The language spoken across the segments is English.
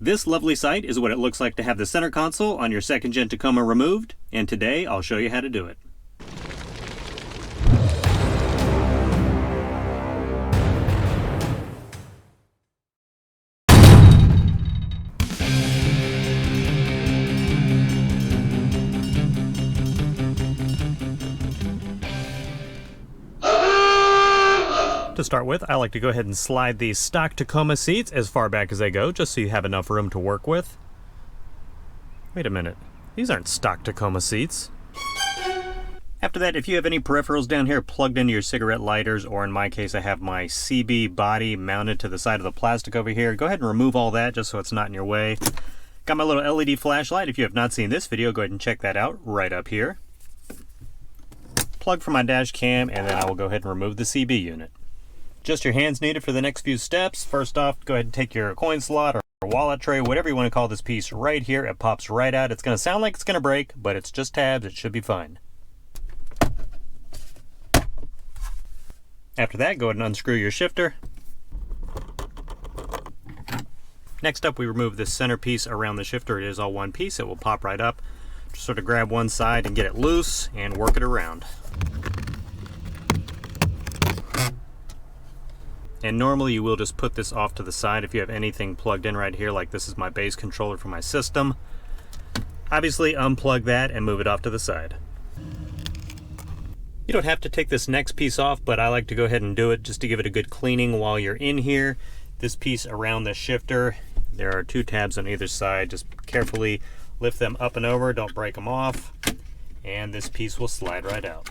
This lovely sight is what it looks like to have the center console on your second-gen Tacoma removed, and today I'll show you how to do it. To start with, I like to go ahead and slide these stock Tacoma seats as far back as they go, just so you have enough room to work with. Wait a minute, these aren't stock Tacoma seats. After that, if you have any peripherals down here plugged into your cigarette lighters, or in my case I have my CB body mounted to the side of the plastic over here, go ahead and remove all that just so it's not in your way. Got my little LED flashlight. If you have not seen this video, go ahead and check that out right up here. Plug for my dash cam, and then I will go ahead and remove the CB unit. Just your hands needed for the next few steps. First off, go ahead and take your coin slot or wallet tray, whatever you want to call this piece right here. It pops right out. It's going to sound like it's going to break, but it's just tabs. It should be fine. After that, go ahead and unscrew your shifter. Next up, we remove this center piece around the shifter. It is all one piece. It will pop right up. Just sort of grab one side and get it loose and work it around. And normally you will just put this off to the side if you have anything plugged in right here, like this is my base controller for my system. Obviously unplug that and move it off to the side. You don't have to take this next piece off, but I like to go ahead and do it just to give it a good cleaning while you're in here. This piece around the shifter, there are two tabs on either side. Just carefully lift them up and over, don't break them off, and this piece will slide right out.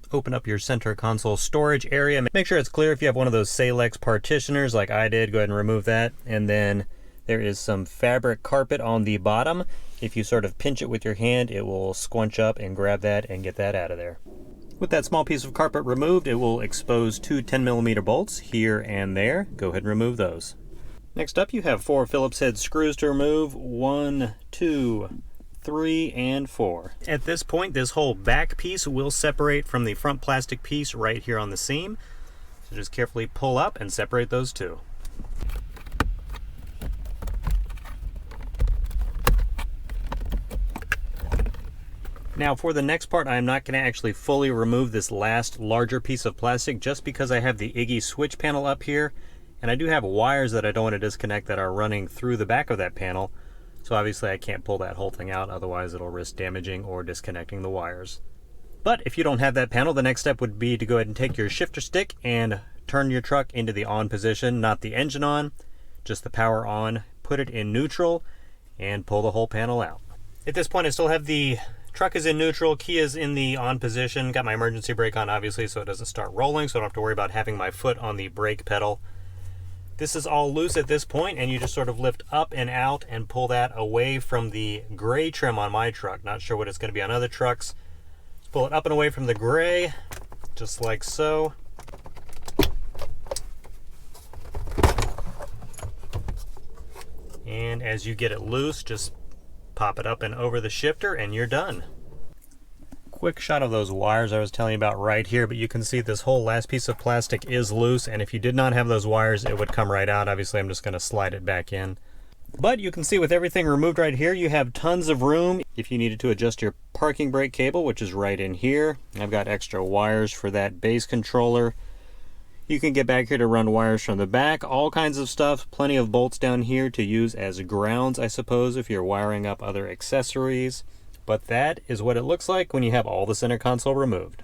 Open up your center console storage area. Make sure it's clear. If you have one of those Salex partitioners like I did, go ahead and remove that. And then there is some fabric carpet on the bottom. If you sort of pinch it with your hand, it will squunch up and grab that and get that out of there. With that small piece of carpet removed, it will expose two 10mm bolts here and there. Go ahead and remove those. Next up, you have 4 Phillips head screws to remove. 1, 2, 3, and 4. At this point, this whole back piece will separate from the front plastic piece right here on the seam. So just carefully pull up and separate those two. Now for the next part, I'm not going to actually fully remove this last larger piece of plastic just because I have the Iggy switch panel up here, and I do have wires that I don't want to disconnect that are running through the back of that panel. So obviously I can't pull that whole thing out, otherwise it'll risk damaging or disconnecting the wires. But if you don't have that panel, the next step would be to go ahead and take your shifter stick and turn your truck into the on position, not the engine on, just the power on. Put it in neutral and pull the whole panel out. At this point I still have the truck is in neutral, key is in the on position, got my emergency brake on obviously so it doesn't start rolling, so I don't have to worry about having my foot on the brake pedal. This is all loose at this point, and you just sort of lift up and out and pull that away from the gray trim on my truck. Not sure what it's going to be on other trucks. Just pull it up and away from the gray, just like so. And as you get it loose, just pop it up and over the shifter and you're done. Quick shot of those wires I was telling you about right here, but you can see this whole last piece of plastic is loose, and if you did not have those wires it would come right out. Obviously I'm just going to slide it back in. But you can see with everything removed right here, you have tons of room if you needed to adjust your parking brake cable, which is right in here. I've got extra wires for that base controller. You can get back here to run wires from the back, all kinds of stuff. Plenty of bolts down here to use as grounds, I suppose, if you're wiring up other accessories. But that is what it looks like when you have all the center console removed.